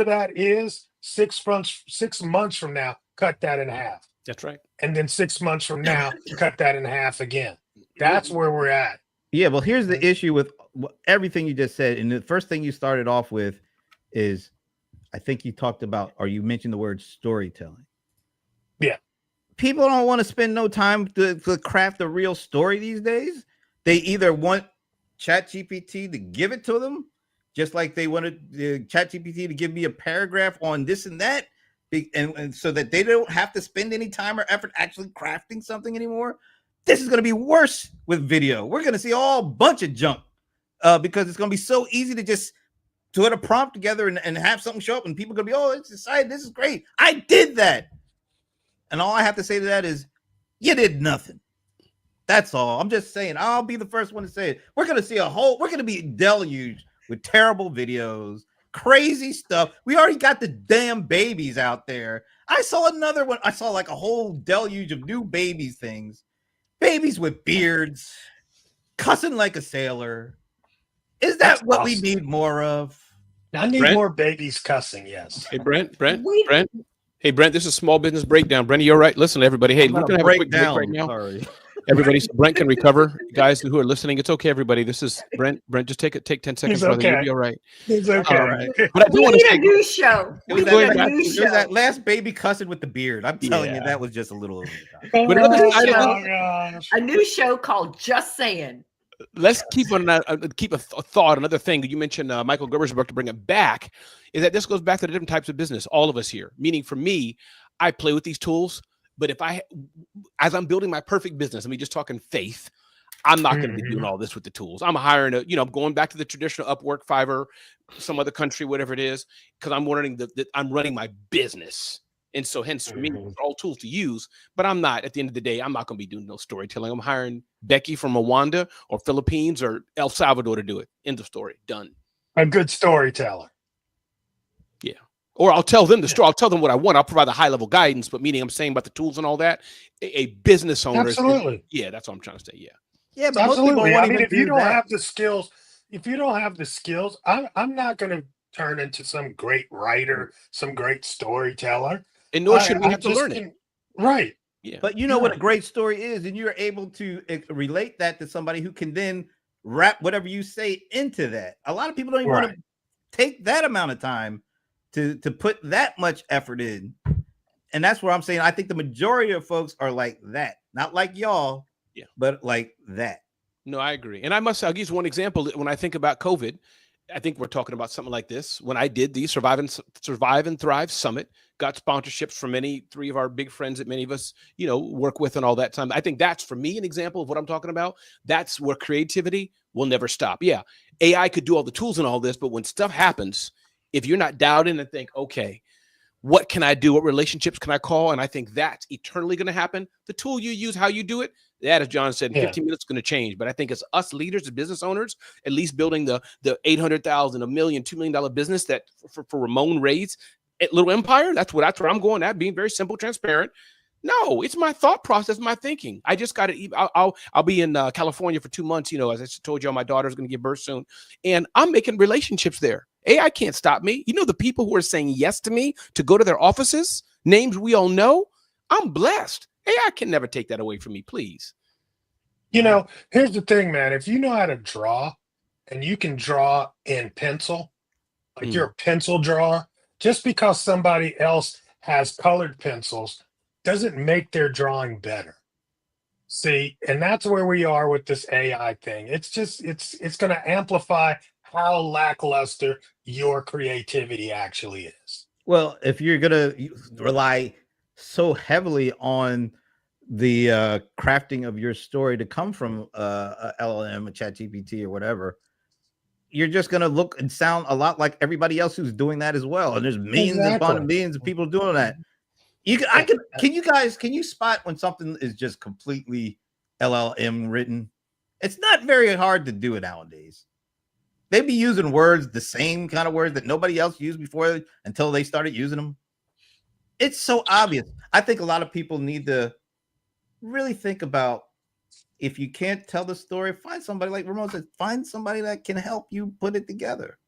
that is, 6 months from now, cut that in half. That's right. And then 6 months from now, cut that in half again. That's where we're at. Yeah, well, here's the issue with everything you just said. And the first thing you started off with is, I think you talked about, or you mentioned the word storytelling. Yeah. People don't want to spend no time to craft a real story these days. They either want ChatGPT to give it to them, just like they wanted ChatGPT to give me a paragraph on this and that, and so that they don't have to spend any time or effort actually crafting something anymore. This is going to be worse with video. We're going to see all bunch of junk because it's going to be so easy to just put a prompt together and have something show up, and people are going to be, oh, it's exciting. This is great. I did that. And all I have to say to that is, you did nothing. That's all. I'm just saying, I'll be the first one to say it. We're going to see we're going to be deluged with terrible videos, crazy stuff. We already got the damn babies out there. I saw another one. I saw like a whole deluge of new babies things. Babies with beards, cussing like a sailor. Is that That's what we awesome. need more of? I need Brent? more babies cussing, yes. Hey, Brent. We- Brent. Hey, Brent, this is Small Business Breakdown. Brent, you're right. Listen, everybody. Hey, I'm we're gonna going to have a quick break down. right now. Sorry. Everybody, so Brent can recover. Guys who are listening, it's okay, everybody. This is Brent. Brent, just take 10 seconds, brother. okay. You'll be all right. It's okay. All right. But I do We want need to a say, new show. It We was, need that, a last, new it was show. that last baby cussing with the beard. I'm telling you, Yeah. that was just a little over the top. But another side of Oh, it, gosh. A new show called Just Saying. let's keep a thought. Another thing you mentioned, Michael Gerber's about to bring it back, is that this goes back to the different types of business. All of us here, meaning for me, I play with these tools, but as I'm building my perfect business, I mean, just talking faith, I'm not going to be doing all this with the tools. I'm hiring I'm going back to the traditional Upwork, Fiverr, some other country, whatever it is, because I'm learning that I'm running my business. And so hence for me, it's all tools to use, but I'm not, at the end of the day, I'm not going to be doing no storytelling. I'm hiring Becky from Rwanda or Philippines or El Salvador to do it. End of story. Done. A good storyteller. Or I'll tell them the story. I'll tell them what I want. I'll provide the high level guidance, but meaning I'm saying about the tools and all that, a business owner. Absolutely. Yeah, that's what I'm trying to say. Yeah. Yeah, but most people Absolutely. won't I mean, even if you do don't that. have the skills, I'm not going to turn into some great writer, some great storyteller. And nor should we have to just learn it. Right. Yeah. But you know what a great story is, and you're able to relate that to somebody who can then wrap whatever you say into that. A lot of people don't even want to take that amount of time to put that much effort in. And that's where I'm saying I think the majority of folks are like that. Not like y'all, but like that. No, I agree. And I'll use one example. When I think about COVID, I think we're talking about something like this. When I did the Survive and Thrive Summit, got sponsorships from three of our big friends that many of us, work with and all that time. I think that's, for me, an example of what I'm talking about. That's where creativity will never stop. Yeah, AI could do all the tools and all this, but when stuff happens, if you're not dialed in and think, okay, what can I do? What relationships can I call? And I think that's eternally going to happen. The tool you use, how you do it, that, as John said, in 15 minutes is going to change. But I think as us leaders, as business owners, at least building the $800,000, $1 million, $2 million business that for Ramon Ray's little empire, that's where I'm going at, being very simple, transparent. No, it's my thought process, my thinking. I just got to. I'll be in California for 2 months. As I told y'all, my daughter's going to give birth soon, and I'm making relationships there. AI can't stop me. The people who are saying yes to me to go to their offices, names we all know. I'm blessed. AI can never take that away from me. Please. Here's the thing, man. If you know how to draw, and you can draw in pencil, like you're a pencil drawer, just because somebody else has colored pencils doesn't make their drawing better. See, and that's where we are with this AI thing. It's going to amplify how lackluster your creativity actually is. Well, if you're going to rely so heavily on the crafting of your story to come from a LLM, a ChatGPT, or whatever, you're just going to look and sound a lot like everybody else who's doing that as well. And there's millions upon millions of people doing that. Can you spot when something is just completely LLM written? It's not very hard to do it nowadays. They'd be using words, the same kind of words that nobody else used before until they started using them. It's so obvious. I think a lot of people need to really think about, if you can't tell the story, find somebody, like Ramon said, find somebody that can help you put it together.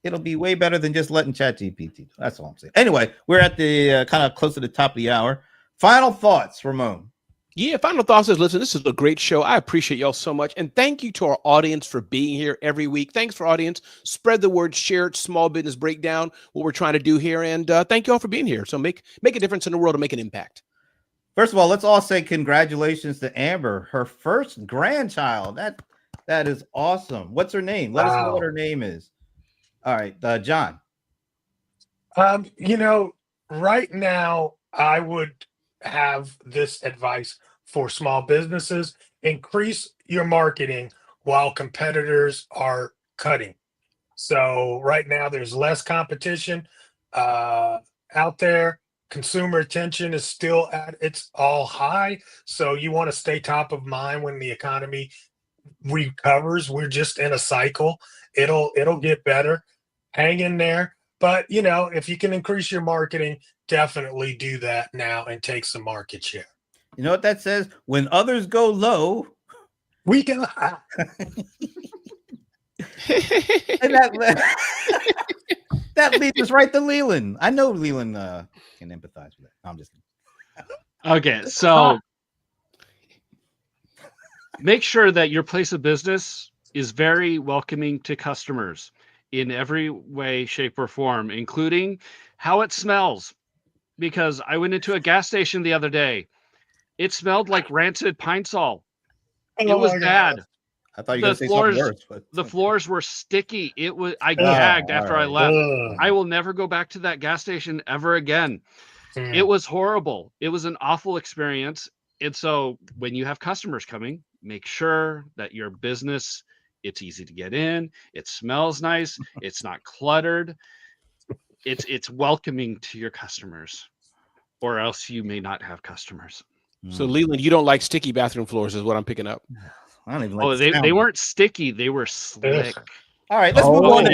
It'll be way better than just letting ChatGPT. That's all I'm saying. Anyway, we're at the kind of close to the top of the hour. Final thoughts, Ramon. Yeah, final thoughts is, listen, this is a great show. I appreciate y'all so much. And thank you to our audience for being here every week. Thanks for audience. Spread the word, share it, Small Business Breakdown, what we're trying to do here. And thank you all for being here. So make a difference in the world and make an impact. First of all, let's all say congratulations to Amber, her first grandchild. That is awesome. What's her name? Let us know what her name is. All right, John. Right now, I would have this advice for small businesses: increase your marketing while competitors are cutting. So right now, there's less competition out there. Consumer attention is still at its all high. So you want to stay top of mind when the economy recovers. We're just in a cycle. It'll get better. Hang in there. But, if you can increase your marketing, definitely do that now and take some market share. You know what that says? When others go low, we go high. And that leads us right to Leland. I know Leland can empathize with that. I'm just okay. So make sure that your place of business is very welcoming to customers in every way, shape, or form, including how it smells. Because I went into a gas station the other day. It smelled like rancid Pine Sol. It was bad. I thought you were going to say something worse. But... The floors were sticky. I gagged after I left. I will never go back to that gas station ever again. It was horrible. It was an awful experience. And so when you have customers coming, make sure that your business, it's easy to get in. It smells nice. It's not cluttered. It's welcoming to your customers, or else you may not have customers. So Leland, you don't like sticky bathroom floors is what I'm picking up. I don't even like they weren't sticky. They were slick. All right, let's move on.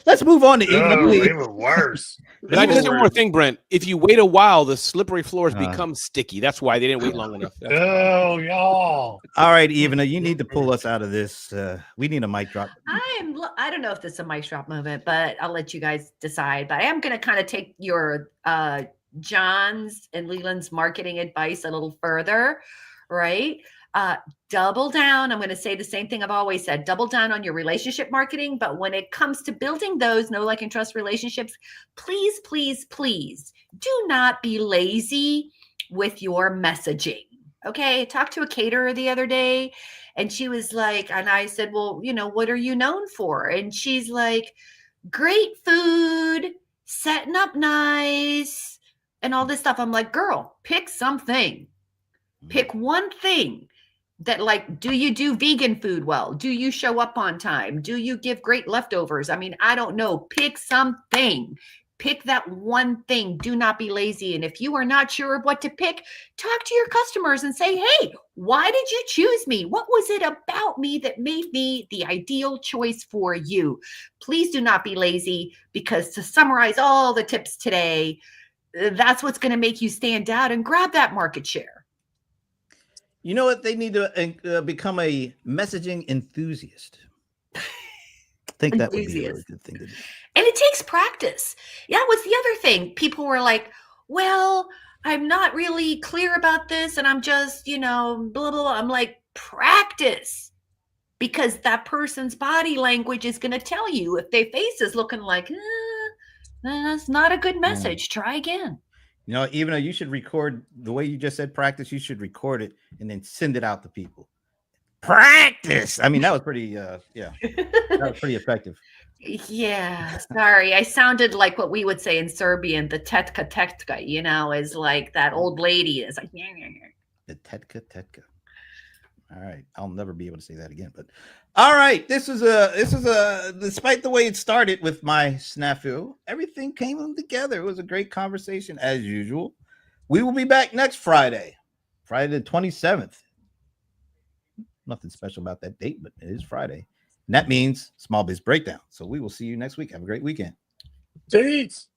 Let's move on to even worse. And I just say one more thing, Brent. If you wait a while, the slippery floors become sticky. That's why they didn't wait long enough. Y'all. All right, Ivana, you need to pull us out of this. We need a mic drop. I don't know if this is a mic drop moment, but I'll let you guys decide. But I am going to kind of take your John's and Leland's marketing advice a little further, right? Double down. I'm going to say the same thing I've always said. Double down on your relationship marketing. But when it comes to building those know, like, and trust relationships, please, please, please do not be lazy with your messaging. Okay. I talked to a caterer the other day and she was like, and I said, well, what are you known for? And she's like, great food, setting up nice, and all this stuff. I'm like, girl, pick something. Pick one thing. That, like, do you do vegan food well? Do you show up on time? Do you give great leftovers? I mean, I don't know. Pick something. Pick that one thing. Do not be lazy. And if you are not sure of what to pick, talk to your customers and say, hey, why did you choose me? What was it about me that made me the ideal choice for you? Please do not be lazy, because to summarize all the tips today, that's what's going to make you stand out and grab that market share. You know what? They need to become a messaging enthusiast. I think that would be a really good thing to do. And it takes practice. Yeah, what's the other thing? People were like, well, I'm not really clear about this, and I'm just, blah, blah, blah. I'm like, practice. Because that person's body language is going to tell you. If their face is looking like, that's not a good message. Try again. Even though you should record the way you just said practice, you should record it and then send it out to people. Practice. I mean, that was pretty, that was pretty effective. Yeah, sorry. I sounded like what we would say in Serbian, the tetka tetka, is like that old lady. It's like, the tetka tetka. All right. I'll never be able to say that again, but all right. This is a, despite the way it started with my snafu, everything came together. It was a great conversation as usual. We will be back next Friday the 27th. Nothing special about that date, but it is Friday. And that means Small Biz Breakdown. So we will see you next week. Have a great weekend. Jeez.